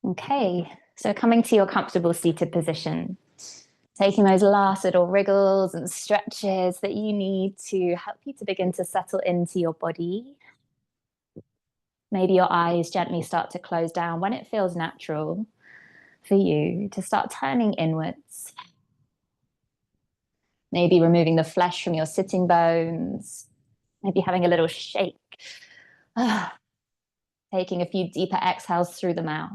Okay, so coming to your comfortable seated position, taking those last little wriggles and stretches that you need to help you to begin to settle into your body. Maybe your eyes gently start to close down when it feels natural for you to start turning inwards. Maybe removing the flesh from your sitting bones, maybe having a little shake. Taking a few deeper exhales through the mouth.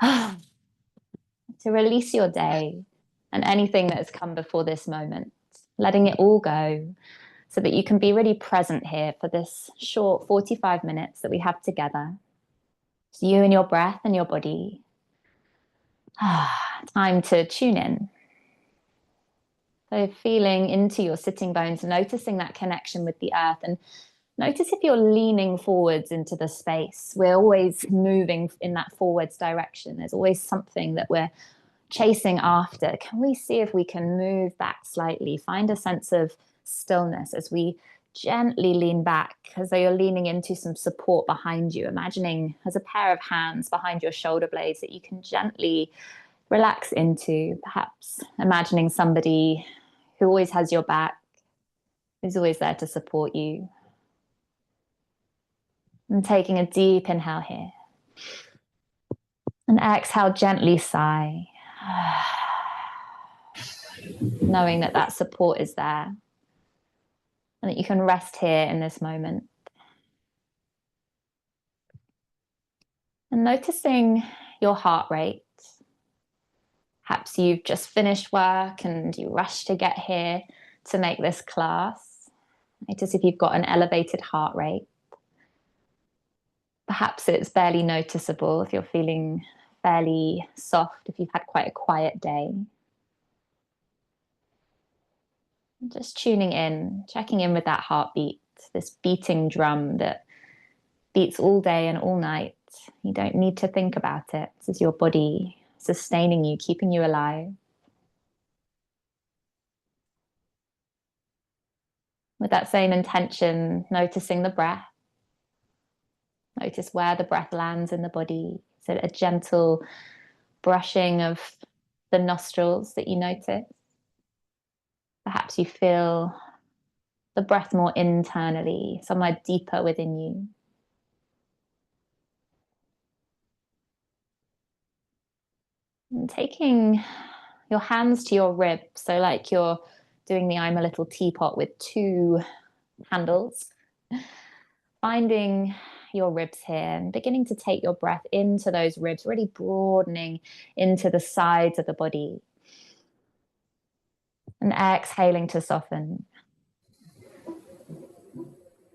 To release your day and anything that has come before this moment, letting it all go so that you can be really present here for this short 45 minutes that we have together. It's you and your breath and your body. Time to tune in. So feeling into your sitting bones, noticing that connection with the earth, and notice if you're leaning forwards into the space. We're always moving in that forwards direction. There's always something that we're chasing after. Can we see if we can move back slightly, find a sense of stillness as we gently lean back, as though you're leaning into some support behind you, imagining as a pair of hands behind your shoulder blades that you can gently relax into, perhaps imagining somebody who always has your back, who's always there to support you. And taking a deep inhale here. And exhale, gently sigh. Knowing that that support is there and that you can rest here in this moment. And noticing your heart rate. Perhaps you've just finished work and you rush to get here to make this class. Notice if you've got an elevated heart rate. Perhaps it's barely noticeable if you're feeling fairly soft, if you've had quite a quiet day. Just tuning in, checking in with that heartbeat, this beating drum that beats all day and all night. You don't need to think about it. This is your body sustaining you, keeping you alive. With that same intention, noticing the breath. Notice where the breath lands in the body. So a gentle brushing of the nostrils that you notice. Perhaps you feel the breath more internally, somewhere deeper within you. And taking your hands to your ribs, so like you're doing the I'm a little teapot with two handles. Finding your ribs here and beginning to take your breath into those ribs, really broadening into the sides of the body. And exhaling to soften.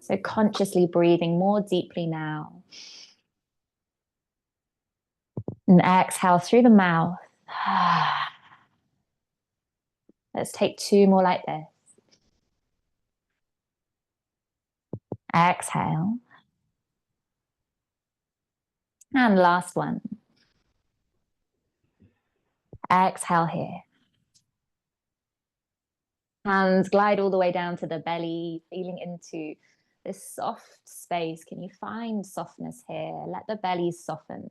So consciously breathing more deeply now. And exhale through the mouth. Let's take two more like this. Exhale. And last one. Exhale here. Hands glide all the way down to the belly, feeling into this soft space. Can you find softness here? Let the belly soften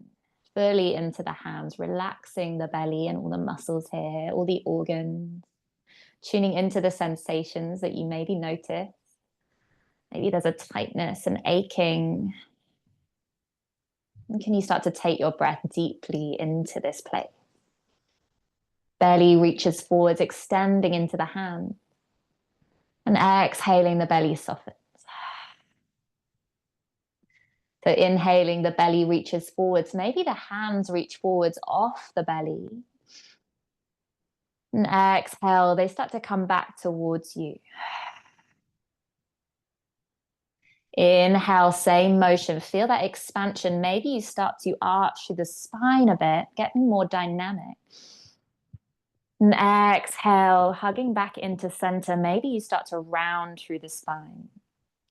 fully into the hands, relaxing the belly and all the muscles here, all the organs, tuning into the sensations that you maybe notice. Maybe there's a tightness and aching. And can you start to take your breath deeply into this place? Belly reaches forwards, extending into the hands. And exhaling, the belly softens. So inhaling, the belly reaches forwards. Maybe the hands reach forwards off the belly. And exhale, they start to come back towards you. Inhale, same motion. Feel that expansion. Maybe you start to arch through the spine a bit, getting more dynamic. And exhale, hugging back into center. Maybe you start to round through the spine.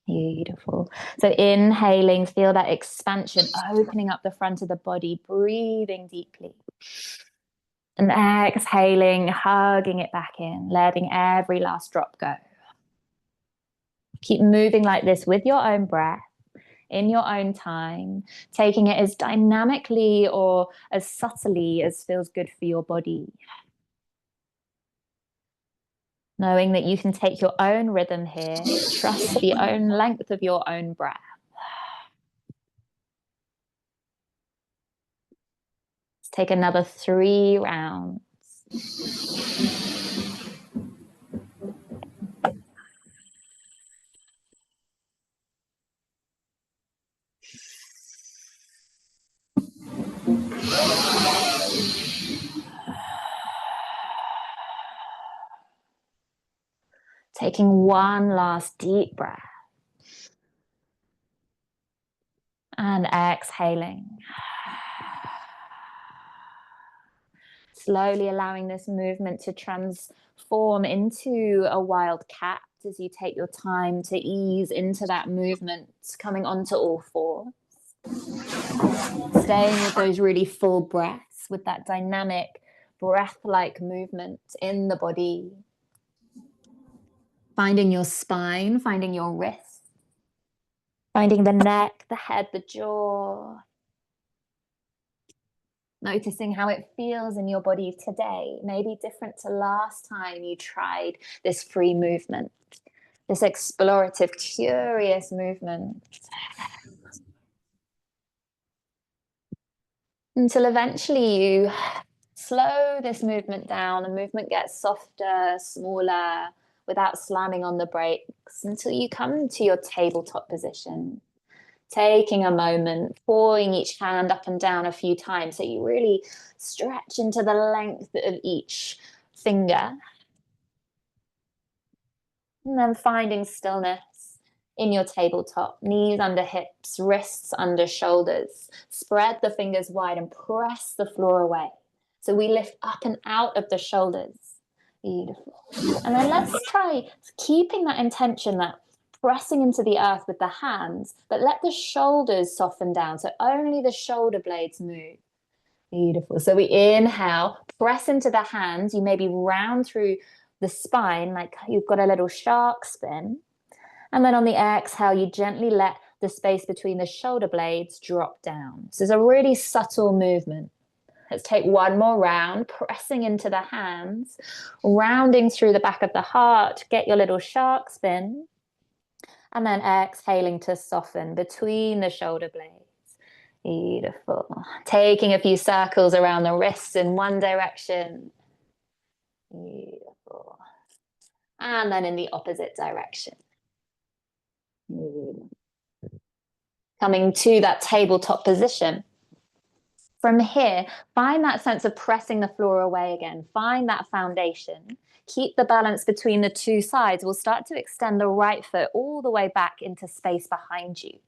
Beautiful. So inhaling, feel that expansion, opening up the front of the body, breathing deeply. And exhaling, hugging it back in, letting every last drop go. Keep moving like this with your own breath. in your own time, taking it as dynamically or as subtly as feels good for your body. Knowing that you can take your own rhythm here, trust the own length of your own breath. Let's take another 3 rounds. Taking one last deep breath. And exhaling. Slowly allowing this movement to transform into a wild cat as you take your time to ease into that movement, coming onto all fours. Staying with those really full breaths, with that dynamic breath-like movement in the body. Finding your spine, finding your wrists, finding the neck, the head, the jaw. Noticing how it feels in your body today, maybe different to last time you tried this free movement, this explorative, curious movement. Until eventually you slow this movement down, the movement gets softer, smaller, without slamming on the brakes, until you come to your tabletop position. Taking a moment, pulling each hand up and down a few times so you really stretch into the length of each finger. And then finding stillness in your tabletop, knees under hips, wrists under shoulders. Spread the fingers wide and press the floor away. So we lift up and out of the shoulders. Beautiful. And then let's try keeping that intention, that pressing into the earth with the hands, but let the shoulders soften down. So only the shoulder blades move. Beautiful. So we inhale, press into the hands. You maybe round through the spine like you've got a little shark spin. And then on the exhale, you gently let the space between the shoulder blades drop down. So it's a really subtle movement. Let's take one more round, pressing into the hands, rounding through the back of the heart. Get your little shark spin. And then exhaling to soften between the shoulder blades. Beautiful. Taking a few circles around the wrists in one direction. Beautiful. And then in the opposite direction. Beautiful. Coming to that tabletop position. From here, find that sense of pressing the floor away again. Find that foundation. Keep the balance between the two sides. We'll start to extend the right foot all the way back into space behind you.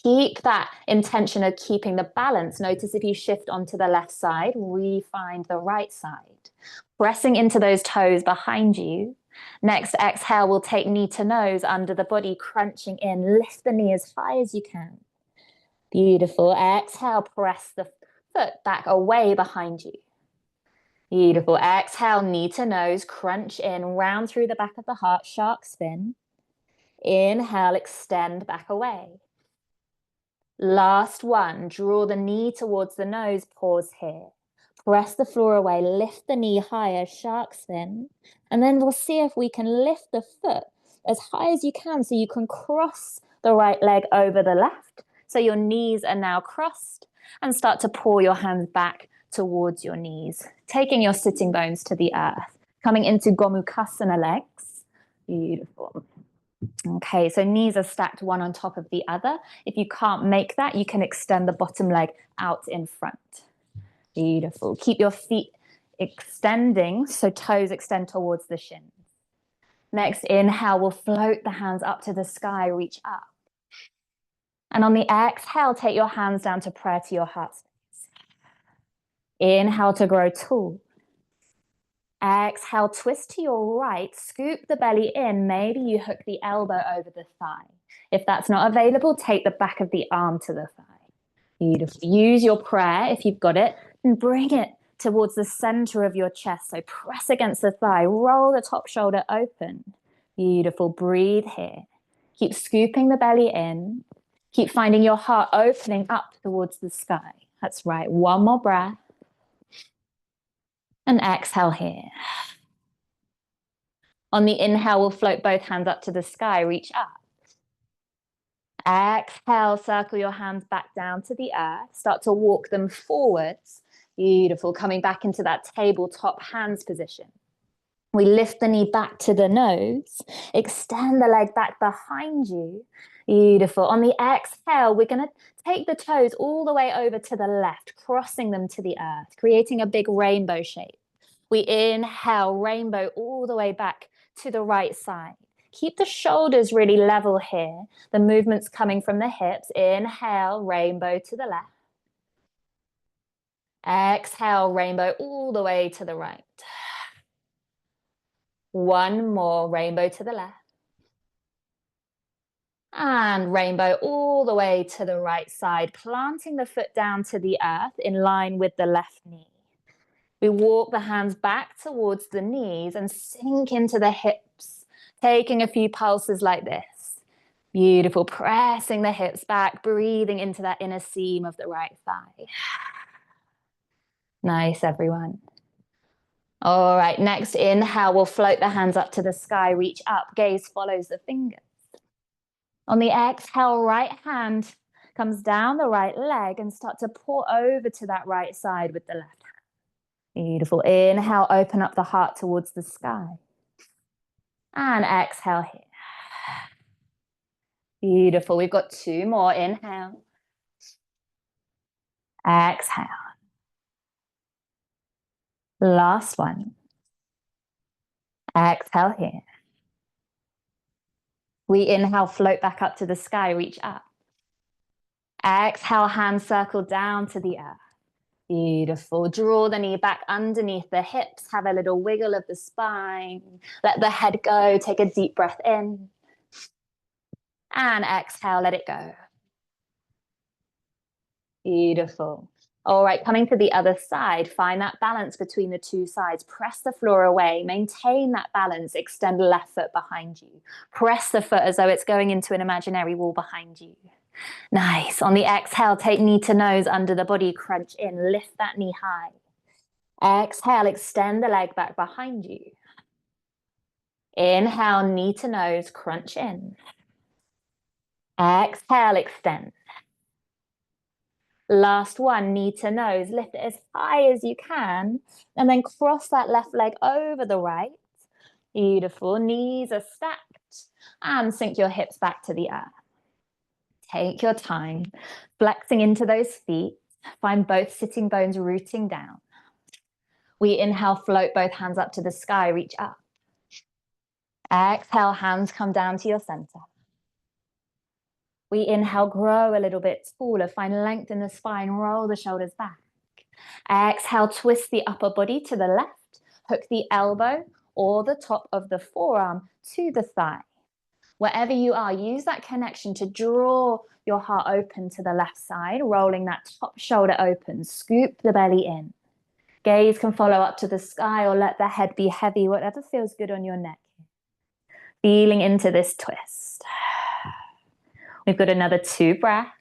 Keep that intention of keeping the balance. Notice if you shift onto the left side, really find the right side. Pressing into those toes behind you. Next exhale, we'll take knee to nose under the body, crunching in. Lift the knee as high as you can. Beautiful. Exhale, press the foot back away behind you. Beautiful. Exhale, knee to nose, crunch in, round through the back of the heart, shark spin. Inhale, extend back away. Last one, draw the knee towards the nose, pause here. Press the floor away, lift the knee higher, shark spin. And then we'll see if we can lift the foot as high as you can so you can cross the right leg over the left. So your knees are now crossed, and start to pull your hands back towards your knees, taking your sitting bones to the earth, coming into Gomukhasana legs. Beautiful. Okay, so knees are stacked one on top of the other. If you can't make that, you can extend the bottom leg out in front. Beautiful. Keep your feet extending, so toes extend towards the shins. Next, inhale, we'll float the hands up to the sky, reach up. And on the exhale, take your hands down to prayer to your heart space. Inhale to grow tall. Exhale, twist to your right, scoop the belly in. Maybe you hook the elbow over the thigh. If that's not available, take the back of the arm to the thigh. Beautiful. Use your prayer, if you've got it, and bring it towards the center of your chest. So press against the thigh, roll the top shoulder open. Beautiful. Breathe here. Keep scooping the belly in. Keep finding your heart opening up towards the sky. That's right. One more breath. And exhale here. On the inhale, we'll float both hands up to the sky, reach up. Exhale, circle your hands back down to the earth. Start to walk them forwards. Beautiful. Coming back into that tabletop hands position. We lift the knee back to the nose. Extend the leg back behind you. Beautiful. On the exhale, we're going to take the toes all the way over to the left, crossing them to the earth, creating a big rainbow shape. We inhale, rainbow all the way back to the right side. Keep the shoulders really level here. The movement's coming from the hips. Inhale, rainbow to the left. Exhale, rainbow all the way to the right. One more, rainbow to the left. And rainbow all the way to the right side, planting the foot down to the earth in line with the left knee. We walk the hands back towards the knees and sink into the hips, taking a few pulses like this. Beautiful, pressing the hips back, breathing into that inner seam of the right thigh. Nice, everyone. All right, next inhale, we'll float the hands up to the sky, reach up, gaze follows the fingers. On the exhale, right hand comes down the right leg and start to pour over to that right side with the left hand. Beautiful. Inhale, open up the heart towards the sky. And exhale here. Beautiful. We've got two more. Inhale. Exhale. Last one. Exhale here. We inhale, float back up to the sky, reach up. Exhale, hands circle down to the earth. Beautiful. Draw the knee back underneath the hips. Have a little wiggle of the spine. Let the head go. Take a deep breath in. And exhale, let it go. Beautiful. All right, coming to the other side, find that balance between the two sides. Press the floor away, maintain that balance, extend left foot behind you. Press the foot as though it's going into an imaginary wall behind you. Nice. On the exhale, take knee to nose under the body, crunch in, lift that knee high. Exhale, extend the leg back behind you. Inhale, knee to nose, crunch in. Exhale, extend. Last one, knee to nose, lift it as high as you can, and then cross that left leg over the right. Beautiful, knees are stacked, and sink your hips back to the earth. Take your time, flexing into those feet, find both sitting bones rooting down. We inhale, float both hands up to the sky, reach up. Exhale, hands come down to your center. We inhale, grow a little bit taller, find length in the spine, roll the shoulders back. Exhale, twist the upper body to the left, hook the elbow or the top of the forearm to the thigh. Wherever you are, use that connection to draw your heart open to the left side, rolling that top shoulder open, scoop the belly in. Gaze can follow up to the sky or let the head be heavy, whatever feels good on your neck. Feeling into this twist. We've got another 2 breaths.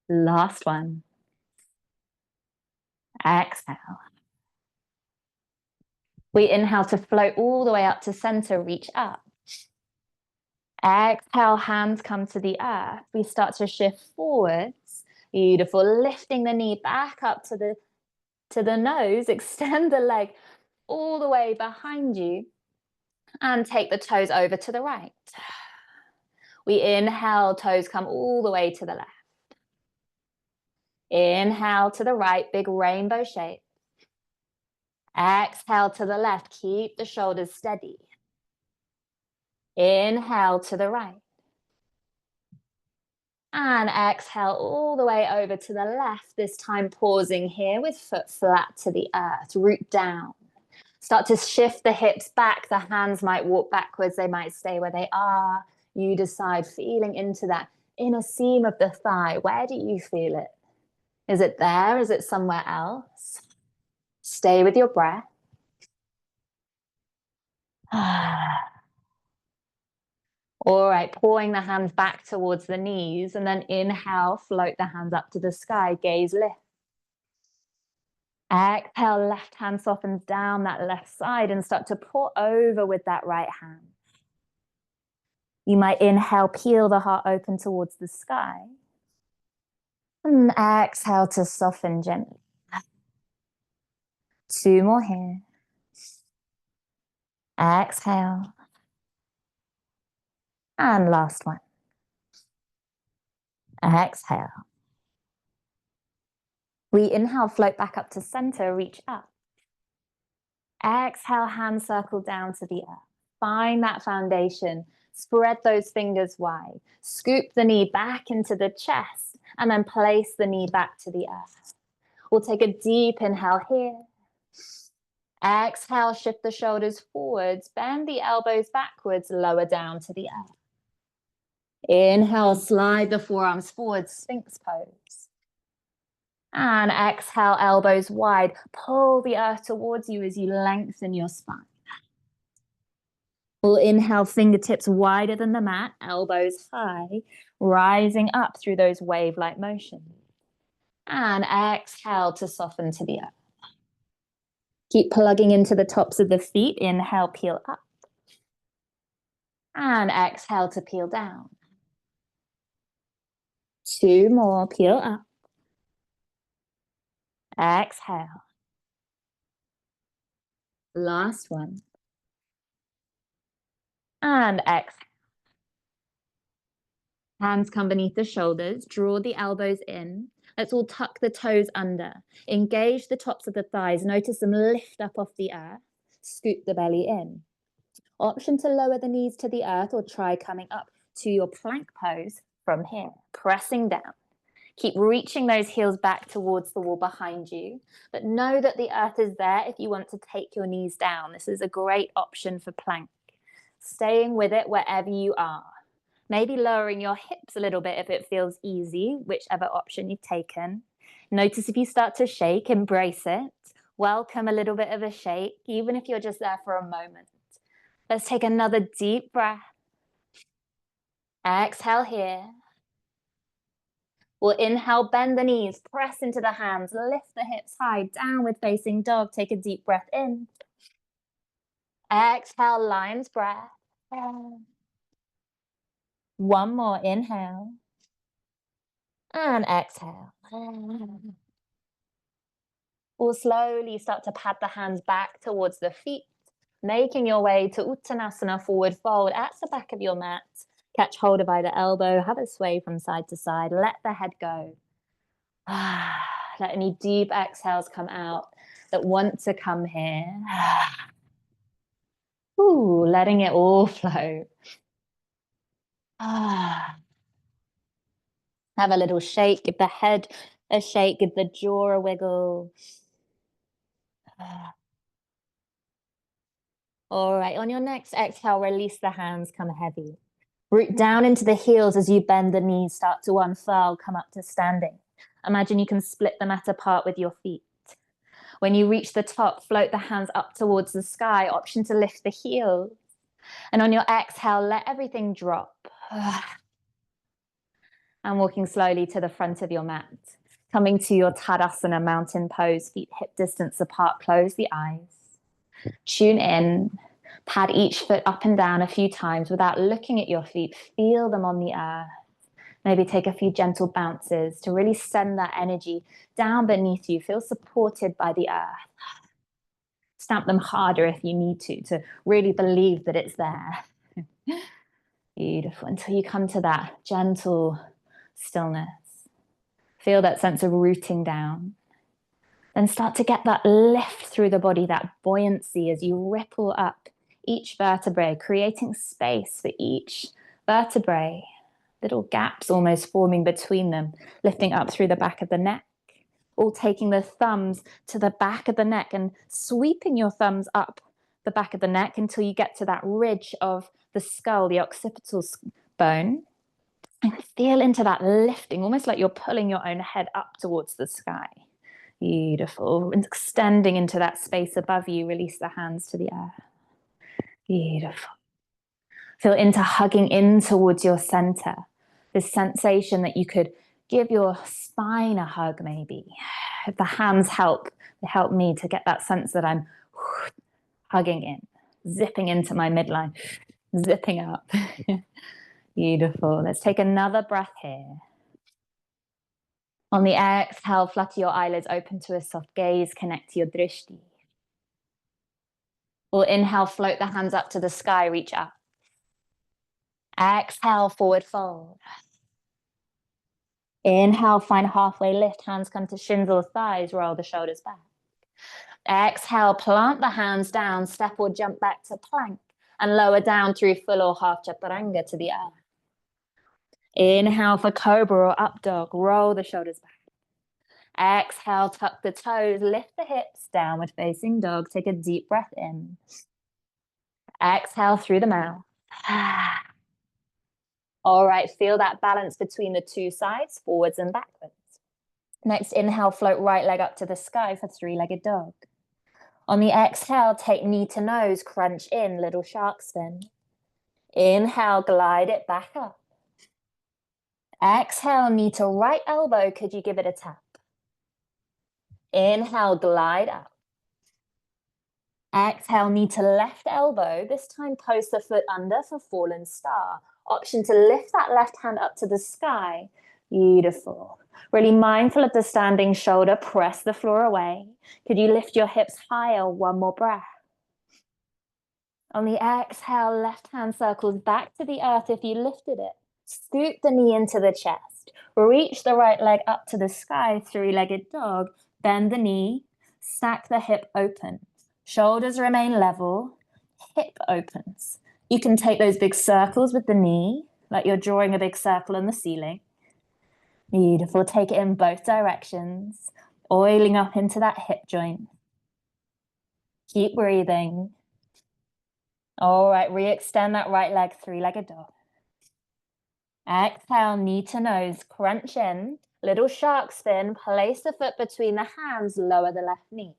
Last one. Exhale. We inhale to float all the way up to center, reach up. Exhale, hands come to the earth. We start to shift forwards. Beautiful, lifting the knee back up to the nose, extend the leg all the way behind you and take the toes over to the right. We inhale, toes come all the way to the left. Inhale to the right, big rainbow shape. Exhale to the left, keep the shoulders steady. Inhale to the right. And exhale all the way over to the left, this time pausing here with foot flat to the earth, root down. Start to shift the hips back, the hands might walk backwards, they might stay where they are. You decide, feeling into that inner seam of the thigh. Where do you feel it? Is it there? Is it somewhere else? Stay with your breath. All right, pulling the hands back towards the knees, and then inhale, float the hands up to the sky, gaze lift. Exhale, left hand softens down that left side and start to pull over with that right hand. You might inhale, peel the heart open towards the sky. And exhale to soften gently. 2 more here. Exhale. And last one. Exhale. We inhale, float back up to center, reach up. Exhale, hand circle down to the earth. Find that foundation. Spread those fingers wide. Scoop the knee back into the chest and then place the knee back to the earth. We'll take a deep inhale here. Exhale, shift the shoulders forwards, bend the elbows backwards, lower down to the earth. Inhale, slide the forearms forward, Sphinx pose. And exhale, elbows wide. Pull the earth towards you as you lengthen your spine. We'll inhale, fingertips wider than the mat, elbows high, rising up through those wave-like motions. And exhale to soften to the earth. Keep plugging into the tops of the feet. Inhale, peel up. And exhale to peel down. 2 more, peel up. Exhale. Last one. And exhale. Hands come beneath the shoulders, draw the elbows in. Let's all tuck the toes under. Engage the tops of the thighs. Notice them lift up off the earth. Scoop the belly in. Option to lower the knees to the earth or try coming up to your plank pose from here, pressing down. Keep reaching those heels back towards the wall behind you, but know that the earth is there if you want to take your knees down. This is a great option for plank. Staying with it wherever you are. Maybe lowering your hips a little bit if it feels easy, whichever option you've taken. Notice if you start to shake, embrace it. Welcome a little bit of a shake, even if you're just there for a moment. Let's take another deep breath. Exhale here. We'll inhale, bend the knees, press into the hands, lift the hips high, downward facing dog. Take a deep breath in. Exhale, lion's breath. 1 more, inhale. And exhale. We'll slowly start to pad the hands back towards the feet, making your way to Uttanasana, forward fold at the back of your mat. Catch hold of either elbow, have a sway from side to side, let the head go. Let any deep exhales come out that want to come here. Ooh, letting it all flow. Have a little shake, give the head a shake, give the jaw a wiggle. All right, on your next exhale, release the hands, come heavy. Root down into the heels as you bend the knees, start to unfurl, come up to standing. Imagine you can split the mat apart with your feet. When you reach the top, float the hands up towards the sky, option to lift the heels. And on your exhale, let everything drop. And walking slowly to the front of your mat. Coming to your Tadasana mountain pose, feet hip distance apart, close the eyes. Tune in, pad each foot up and down a few times without looking at your feet. Feel them on the earth. Maybe take a few gentle bounces to really send that energy down beneath you. Feel supported by the earth. Stamp them harder if you need to really believe that it's there. Beautiful. Until you come to that gentle stillness. Feel that sense of rooting down. Then start to get that lift through the body, that buoyancy as you ripple up each vertebrae, creating space for each vertebrae. Little gaps almost forming between them, lifting up through the back of the neck. All taking the thumbs to the back of the neck and sweeping your thumbs up the back of the neck until you get to that ridge of the skull, the occipital bone. And feel into that lifting, almost like you're pulling your own head up towards the sky. Beautiful. And extending into that space above you, release the hands to the earth. Beautiful. Feel into hugging in towards your center. This sensation that you could give your spine a hug, maybe. If the hands help, they help me to get that sense that I'm hugging in, zipping into my midline, zipping up. Beautiful. Let's take another breath here. On the exhale, flutter your eyelids open to a soft gaze, connect to your drishti. We'll inhale, float the hands up to the sky, reach up. Exhale, forward fold. Inhale, find halfway lift, hands come to shins or thighs, roll the shoulders back. Exhale, plant the hands down, step or jump back to plank, and lower down through full or half chaturanga to the earth. Inhale for cobra or up dog, roll the shoulders back. Exhale, tuck the toes, lift the hips, downward facing dog. Take a deep breath in. Exhale through the mouth. All right, feel that balance between the two sides, forwards and backwards. Next, inhale, float right leg up to the sky for three-legged dog. On the exhale, take knee to nose, crunch in, little shark spin. Inhale, glide it back up. Exhale, knee to right elbow. Could you give it a tap? Inhale, glide up. Exhale, knee to left elbow. This time, post the foot under for fallen star. Option to lift that left hand up to the sky. Beautiful. Really mindful of the standing shoulder. Press the floor away. Could you lift your hips higher? One more breath. On the exhale, left hand circles back to the earth if you lifted it. Scoop the knee into the chest. Reach the right leg up to the sky, three-legged dog. Bend the knee. Stack the hip open. Shoulders remain level. Hip opens. You can take those big circles with the knee, like you're drawing a big circle on the ceiling. Beautiful. Take it in both directions. Oiling up into that hip joint. Keep breathing. All right, re-extend that right leg, three-legged dog. Exhale, knee to nose, crunch in, little shark spin, place the foot between the hands, lower the left knee.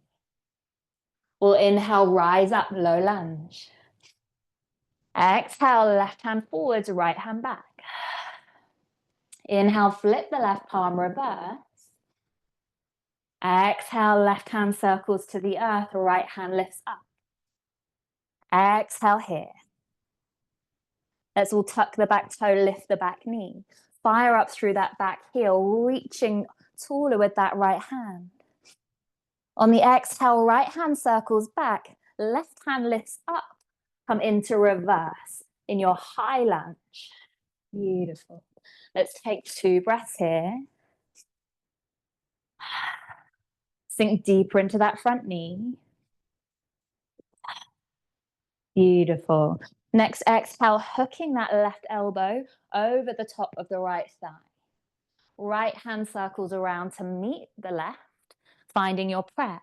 We'll inhale, rise up, low lunge. Exhale, left hand forwards, right hand back. Inhale, flip the left palm, reverse. Exhale, left hand circles to the earth, right hand lifts up. Exhale here. Let's all tuck the back toe, lift the back knee. Fire up through that back heel, reaching taller with that right hand. On the exhale, right hand circles back, left hand lifts up. Come into reverse in your high lunge. Beautiful. Let's take 2 breaths here. Sink deeper into that front knee. Beautiful. Next exhale, hooking that left elbow over the top of the right thigh. Right hand circles around to meet the left, finding your prayer.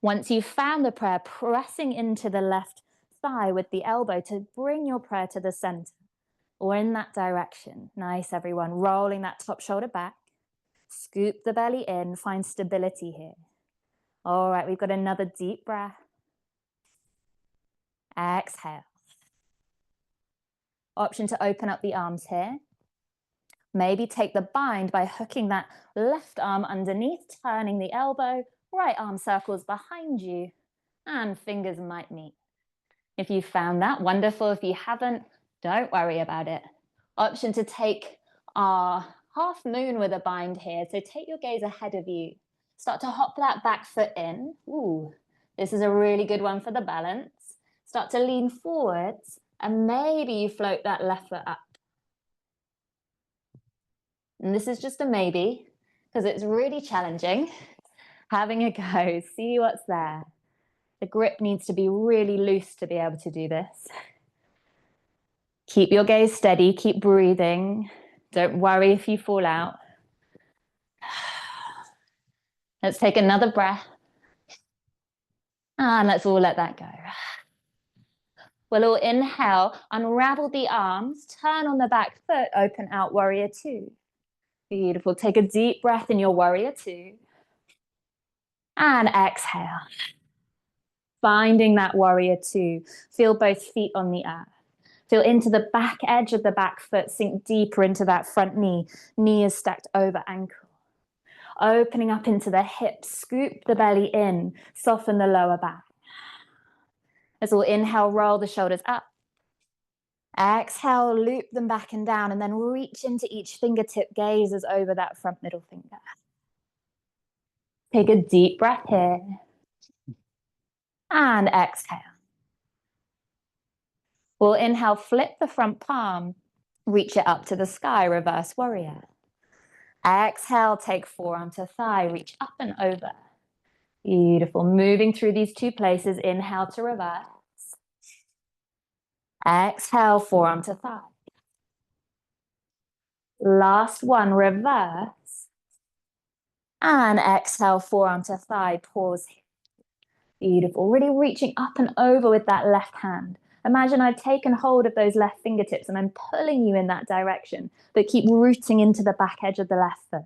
Once you've found the prayer, pressing into the left thigh with the elbow to bring your prayer to the center or in that direction. Nice, everyone. Rolling that top shoulder back. Scoop the belly in, find stability here. All right, we've got another deep breath. Exhale. Option to open up the arms here. Maybe take the bind by hooking that left arm underneath, turning the elbow, right arm circles behind you, and fingers might meet. If you found that, wonderful. If you haven't, don't worry about it. Option to take our half moon with a bind here. So take your gaze ahead of you. Start to hop that back foot in. Ooh, this is a really good one for the balance. Start to lean forwards, and maybe you float that left foot up. And this is just a maybe, because it's really challenging. Having a go, see what's there. The grip needs to be really loose to be able to do this. Keep your gaze steady, keep breathing. Don't worry if you fall out. Let's take another breath. And let's all let that go. We'll all inhale, unravel the arms, turn on the back foot, open out, warrior 2. Beautiful. Take a deep breath in your warrior 2. And exhale. Finding that warrior 2. Feel both feet on the earth. Feel into the back edge of the back foot, sink deeper into that front knee. Knee is stacked over ankle. Opening up into the hips, scoop the belly in, soften the lower back. As we'll inhale, roll the shoulders up. Exhale, loop them back and down, and then reach into each fingertip, gazes over that front middle finger. Take a deep breath here. And exhale. We'll inhale, flip the front palm, reach it up to the sky, reverse warrior. Exhale, take forearm to thigh, reach up and over. Beautiful. Moving through these two places, inhale to reverse. Exhale, forearm to thigh. Last one, reverse. And exhale, forearm to thigh, pause. Beautiful. Really reaching up and over with that left hand. Imagine I've taken hold of those left fingertips and I'm pulling you in that direction, but keep rooting into the back edge of the left foot.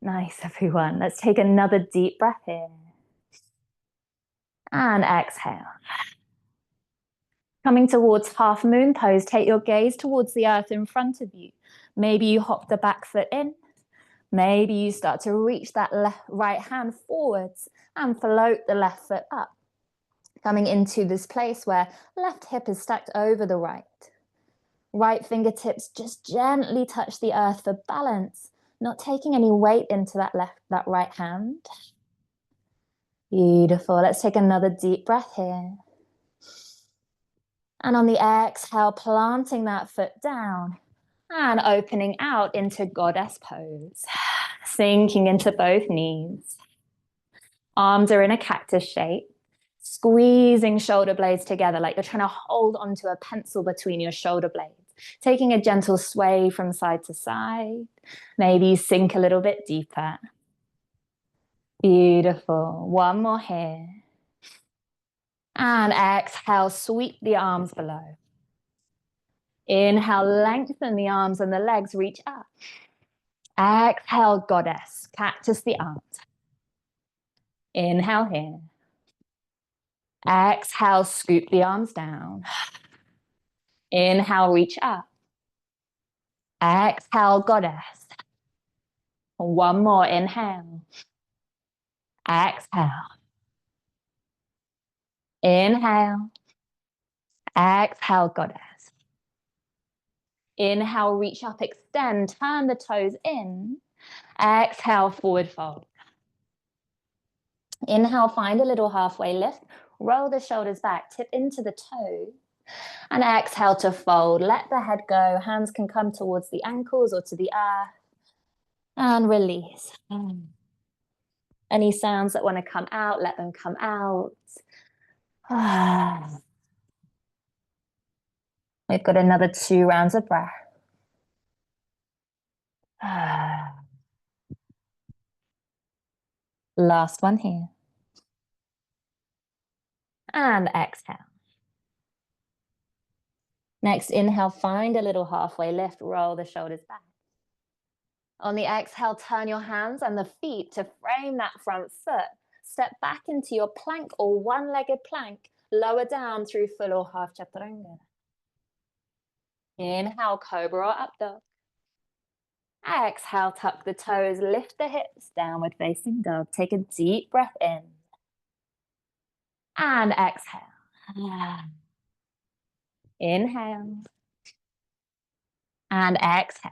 Nice, everyone. Let's take another deep breath here. And exhale. Coming towards half moon pose, take your gaze towards the earth in front of you. Maybe you hop the back foot in. Maybe you start to reach that right hand forwards and float the left foot up. Coming into this place where left hip is stacked over the right. Right fingertips just gently touch the earth for balance, not taking any weight into that right hand. Beautiful. Let's take another deep breath here. And on the exhale, planting that foot down and opening out into goddess pose. Sinking into both knees. Arms are in a cactus shape. Squeezing shoulder blades together like you're trying to hold onto a pencil between your shoulder blades. Taking a gentle sway from side to side. Maybe sink a little bit deeper. Beautiful. One more here. And exhale, sweep the arms below. Inhale, lengthen the arms and the legs, reach up. Exhale, goddess, cactus the arms. Inhale here. Exhale, scoop the arms down. Inhale, reach up. Exhale, goddess. One more, inhale. Exhale. Inhale. Exhale, goddess. Inhale, reach up, extend, turn the toes in. Exhale, forward fold. Inhale, find a little halfway lift. Roll the shoulders back, tip into the toes. And exhale to fold. Let the head go. Hands can come towards the ankles or to the earth. And release. Any sounds that want to come out, let them come out. We've got another 2 rounds of breath. Last one here. And exhale. Next, inhale, find a little halfway lift, roll the shoulders back. On the exhale, turn your hands and the feet to frame that front foot. Step back into your plank or one-legged plank. Lower down through full or half chaturanga. Inhale, cobra or up dog. Exhale, tuck the toes, lift the hips, downward facing dog. Take a deep breath in. And exhale. Inhale. And exhale.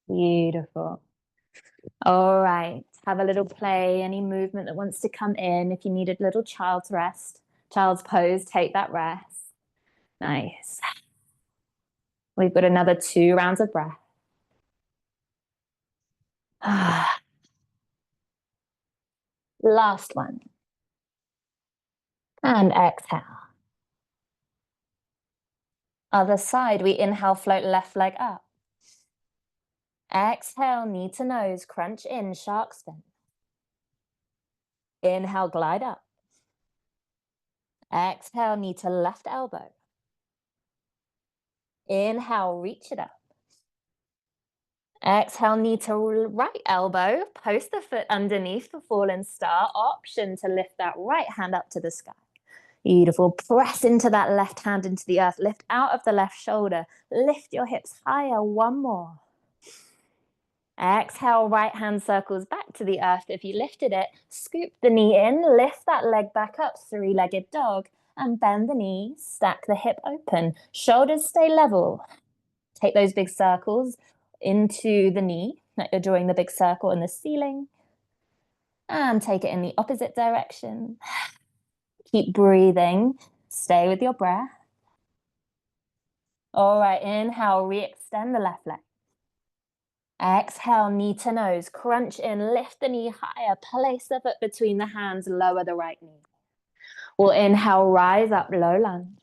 Beautiful. All right, have a little play, any movement that wants to come in. If you need a little child's rest, child's pose, take that rest. Nice. We've got another 2 rounds of breath. Last one. And exhale. Other side, we inhale, float left leg up. Exhale, knee to nose, crunch in, shark spin. Inhale, glide up. Exhale, knee to left elbow. Inhale, reach it up. Exhale, knee to right elbow. Post the foot underneath for fallen star. Option to lift that right hand up to the sky. Beautiful. Press into that left hand into the earth. Lift out of the left shoulder. Lift your hips higher. One more. Exhale, right hand circles back to the earth. If you lifted it, scoop the knee in, lift that leg back up, three-legged dog, and bend the knees, stack the hip open. Shoulders stay level. Take those big circles into the knee, like you're drawing the big circle in the ceiling. And take it in the opposite direction. Keep breathing. Stay with your breath. All right, inhale, re-extend the left leg. Exhale, knee to nose, crunch in, lift the knee higher, place the foot between the hands, lower the right knee. We'll inhale, rise up, low lunge.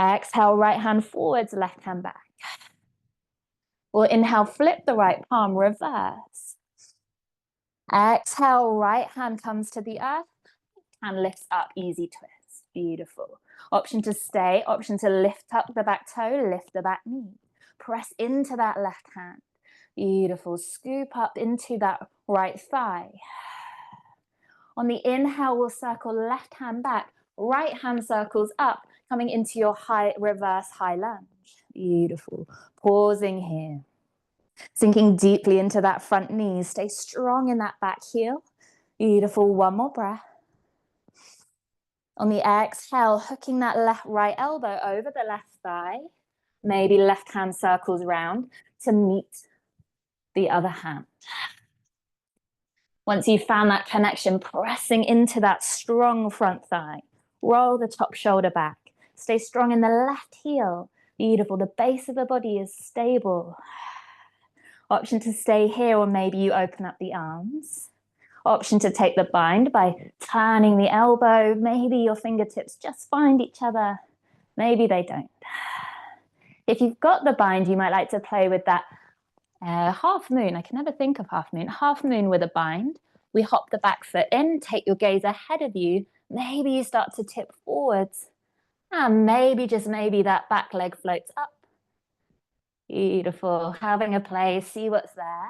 Exhale, right hand forwards, left hand back. We'll inhale, flip the right palm, reverse. Exhale, right hand comes to the earth and lifts up, easy twist. Beautiful. Option to stay, option to lift up the back toe, lift the back knee. Press into that left hand. Beautiful. Scoop up into that right thigh. On the inhale, we'll circle left hand back, right hand circles up, coming into your high reverse high lunge. Beautiful. Pausing here. Sinking deeply into that front knee. Stay strong in that back heel. Beautiful. One more breath. On the exhale, hooking that right elbow over the left thigh. Maybe left hand circles round to meet the other hand. Once you've found that connection, pressing into that strong front thigh. Roll the top shoulder back. Stay strong in the left heel. Beautiful. The base of the body is stable. Option to stay here, or maybe you open up the arms. Option to take the bind by turning the elbow. Maybe your fingertips just find each other. Maybe they don't. If you've got the bind, you might like to play with that half moon. I can never think of half moon. Half moon with a bind. We hop the back foot in, take your gaze ahead of you. Maybe you start to tip forwards. And maybe, just maybe, that back leg floats up. Beautiful. Having a play, see what's there.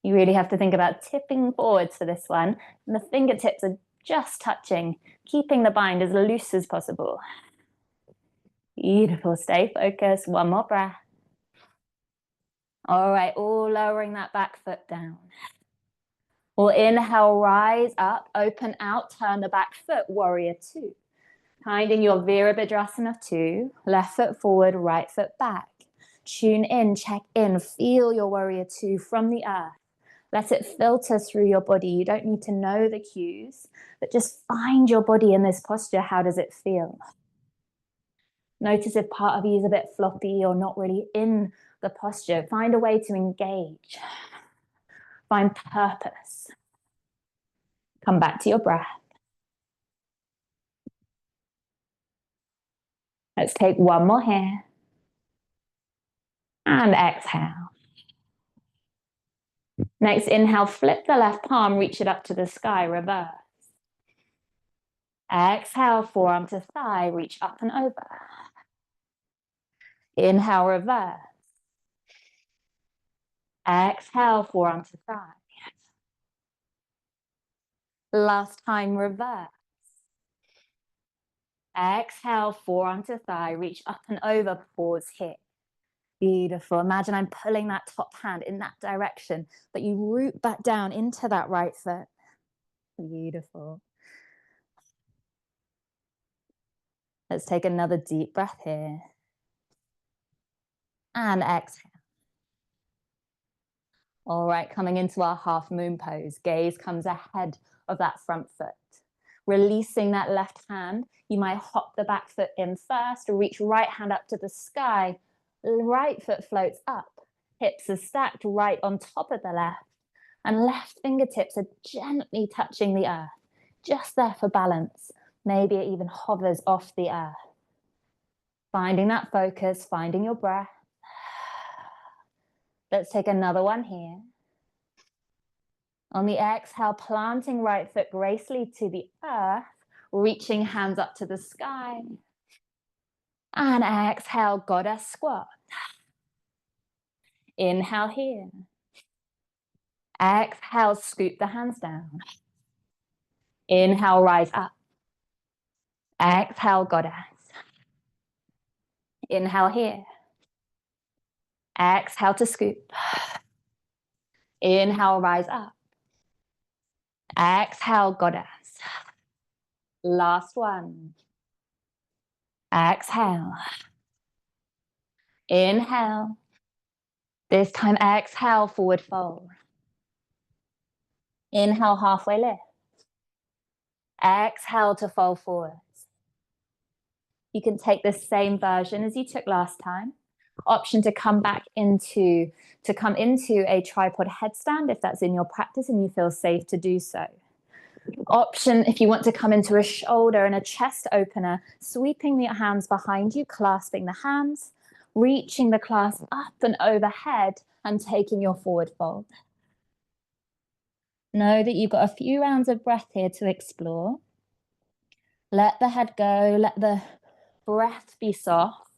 You really have to think about tipping forwards for this one. And the fingertips are just touching, keeping the bind as loose as possible. Beautiful. Stay focused. One more breath. All right, all lowering that back foot down. We'll inhale, rise up, open out, turn the back foot, warrior two. Finding your Virabhadrasana 2, left foot forward, right foot back. Tune in, check in, feel your warrior 2 from the earth. Let it filter through your body. You don't need to know the cues, but just find your body in this posture. How does it feel? Notice if part of you is a bit floppy or not really in the posture. Find a way to engage. Find purpose. Come back to your breath. Let's take one more here. And exhale. Next, inhale, flip the left palm, reach it up to the sky, reverse. Exhale, forearm to thigh, reach up and over. Inhale, reverse. Exhale, forearm to thigh. Last time, reverse. Exhale, forearm to thigh, reach up and over, pause here. Beautiful. Imagine I'm pulling that top hand in that direction, but you root back down into that right foot. Beautiful. Let's take another deep breath here. And exhale. All right, coming into our half moon pose. Gaze comes ahead of that front foot. Releasing that left hand, you might hop the back foot in first, reach right hand up to the sky. Right foot floats up. Hips are stacked right on top of the left. And left fingertips are gently touching the earth. Just there for balance. Maybe it even hovers off the earth. Finding that focus, finding your breath. Let's take another one here. On the exhale, planting right foot gracefully to the earth, reaching hands up to the sky. And exhale, goddess squat. Inhale here. Exhale, scoop the hands down. Inhale, rise up. Exhale, goddess. Inhale here. Exhale to scoop. Inhale, rise up. Exhale, goddess. Last one. Exhale. Inhale. This time, exhale, forward fold. Inhale, halfway lift. Exhale to fold forwards. You can take the same version as you took last time. Option to come into a tripod headstand if that's in your practice and you feel safe to do so. Option if you want to come into a shoulder and a chest opener, sweeping the hands behind you, clasping the hands, reaching the clasp up and overhead and taking your forward fold. Know that you've got a few rounds of breath here to explore. Let the head go, let the breath be soft.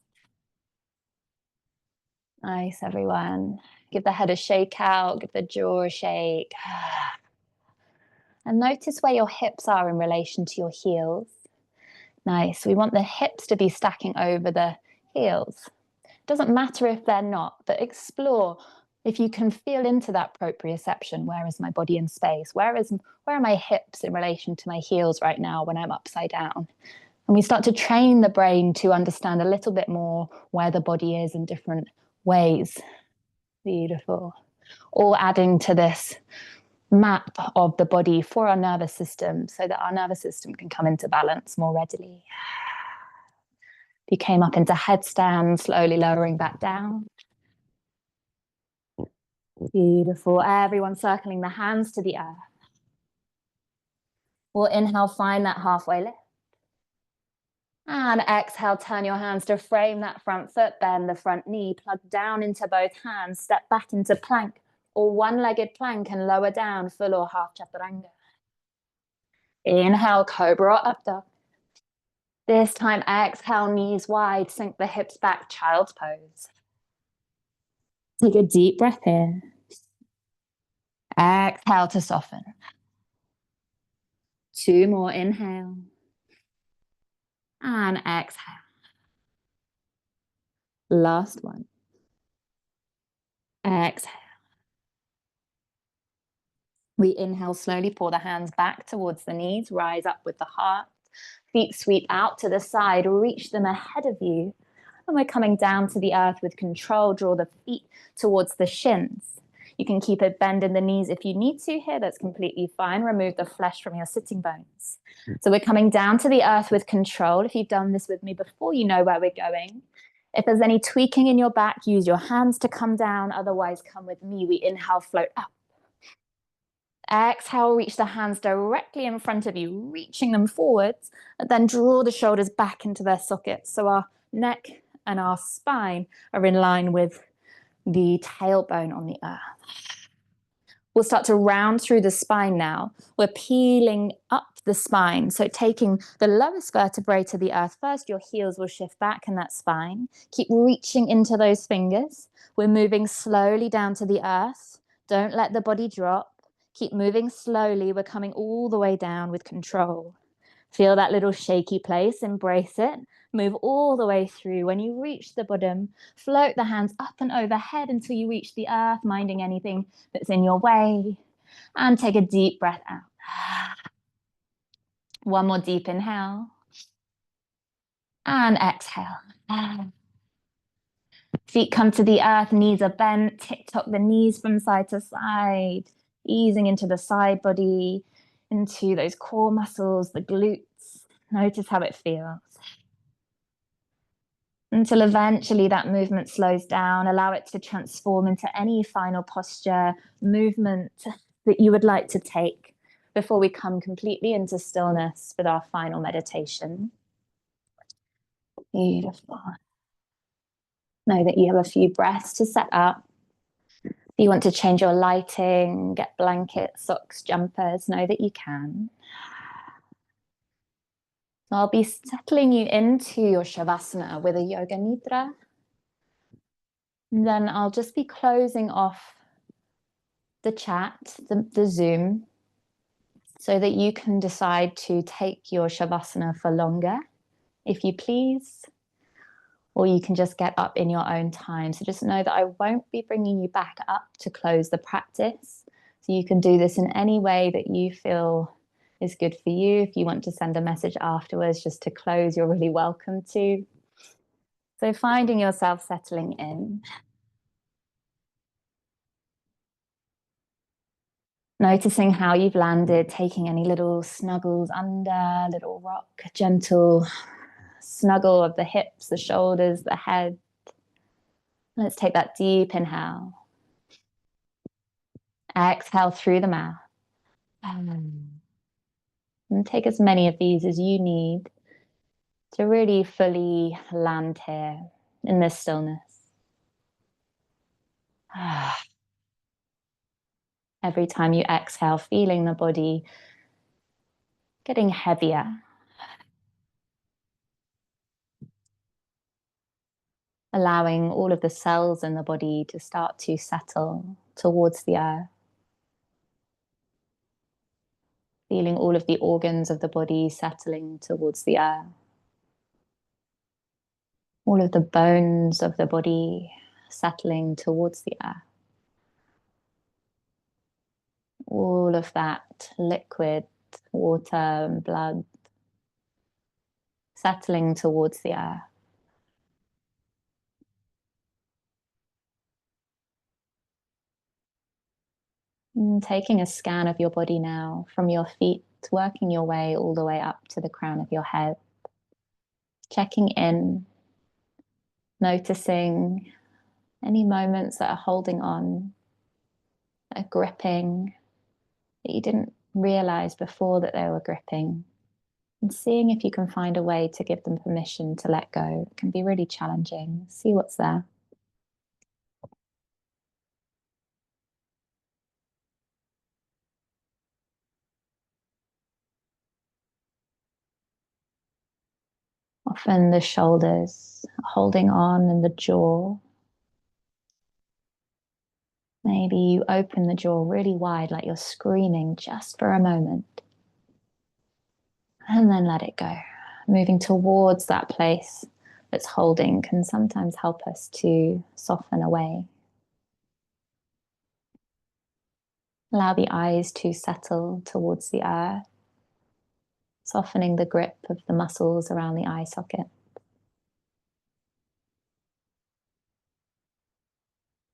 Nice, everyone. Give the head a shake out, give the jaw a shake. And notice where your hips are in relation to your heels. Nice. We want the hips to be stacking over the heels. Doesn't matter if they're not, but explore if you can feel into that proprioception. Where is my body in space? Where are my hips in relation to my heels right now when I'm upside down? And we start to train the brain to understand a little bit more where the body is in different ways. Beautiful. All adding to this map of the body for our nervous system so that our nervous system can come into balance more readily. If you came up into headstand, slowly lowering back down. Beautiful. Everyone circling the hands to the earth. We'll inhale, find that halfway lift. And exhale, turn your hands to frame that front foot, bend the front knee, plug down into both hands, step back into plank or one-legged plank and lower down, full or half chaturanga. Inhale, cobra or up dog. This time, exhale, knees wide, sink the hips back, child's pose. Take a deep breath here. Exhale to soften. 2 more, inhale. And exhale. Last one. Exhale. We inhale, slowly pour the hands back towards the knees, rise up with the heart. Feet sweep out to the side, reach them ahead of you. And we're coming down to the earth with control. Draw the feet towards the shins. You can keep a bend in the knees if you need to here. That's completely fine. Remove the flesh from your sitting bones. So we're coming down to the earth with control. If you've done this with me before, you know where we're going. If there's any tweaking in your back, use your hands to come down. Otherwise, come with me. We inhale, float up. Exhale, reach the hands directly in front of you, reaching them forwards, and then draw the shoulders back into their sockets. So our neck and our spine are in line with the tailbone on the earth. We'll start to round through the spine now. We're peeling up the spine. So taking the lowest vertebrae to the earth first, your heels will shift back in that spine. Keep reaching into those fingers. We're moving slowly down to the earth. Don't let the body drop. Keep moving slowly. We're coming all the way down with control. Feel that little shaky place, embrace it. Move all the way through. When you reach the bottom, float the hands up and overhead until you reach the earth, minding anything that's in your way. And take a deep breath out. One more deep inhale. And exhale. Feet come to the earth, knees are bent. Tick-tock the knees from side to side. Easing into the side body, into those core muscles, the glutes. Notice how it feels. Until eventually that movement slows down. Allow it to transform into any final posture, movement that you would like to take before we come completely into stillness with our final meditation. Beautiful. Know that you have a few breaths to set up. If you want to change your lighting, get blankets, socks, jumpers, know that you can. I'll be settling you into your Shavasana with a Yoga Nidra. And then I'll just be closing off the chat, the Zoom. so that you can decide to take your Shavasana for longer, if you please, or you can just get up in your own time. So just know that I won't be bringing you back up to close the practice. So you can do this in any way that you feel is good for you. If you want to send a message afterwards just to close, you're really welcome to. So finding yourself settling in. Noticing how you've landed, taking any little snuggles under, little rock, gentle snuggle of the hips, the shoulders, the head. Let's take that deep inhale. Exhale through the mouth. And take as many of these as you need to really fully land here in this stillness. Every time you exhale, feeling the body getting heavier. Allowing all of the cells in the body to start to settle towards the earth. Feeling all of the organs of the body settling towards the earth. All of the bones of the body settling towards the earth. All of that liquid, water and blood settling towards the earth. And taking a scan of your body now from your feet, working your way all the way up to the crown of your head. Checking in, noticing any moments that are holding on, that are gripping, that you didn't realize before that they were gripping. And seeing if you can find a way to give them permission to let go. It can be really challenging. See what's there. Often the shoulders holding on and the jaw. Maybe you open the jaw really wide like you're screaming just for a moment. And then let it go. Moving towards that place that's holding can sometimes help us to soften away. Allow the eyes to settle towards the earth, softening the grip of the muscles around the eye socket.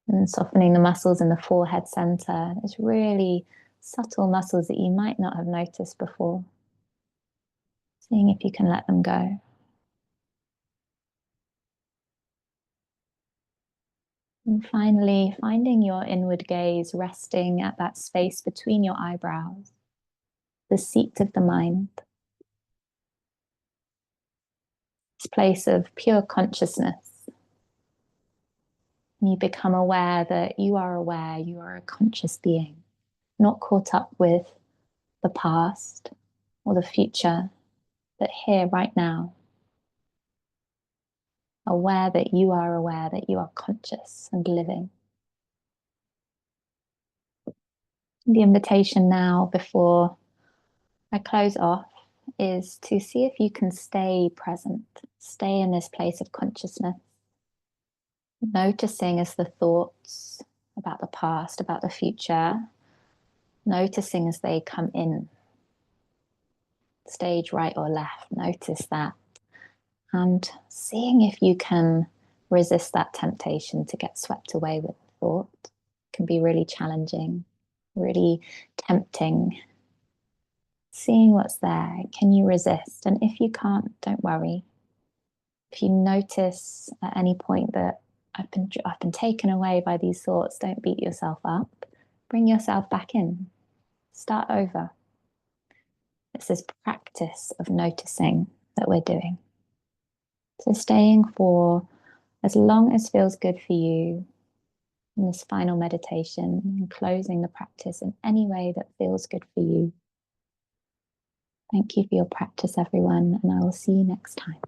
And softening the muscles in the forehead center. It's really subtle muscles that you might not have noticed before. Seeing if you can let them go. And finally, finding your inward gaze resting at that space between your eyebrows, the seat of the mind. This place of pure consciousness. And you become aware that you are aware, you are a conscious being, not caught up with the past or the future, but here right now. Aware that you are conscious and living. The invitation now, before I close off, is to see if you can stay present, stay in this place of consciousness, noticing as the thoughts about the past, about the future, noticing as they come in, stage right or left, notice that, and seeing if you can resist that temptation to get swept away with thought. It can be really challenging, really tempting. Seeing what's there, can you resist? And if you can't, don't worry. If you notice at any point that I've been taken away by these thoughts, don't beat yourself up. Bring yourself back in. Start over. It's this practice of noticing that we're doing. So staying for as long as feels good for you in this final meditation, and closing the practice in any way that feels good for you. Thank you for your practice, everyone, and I will see you next time.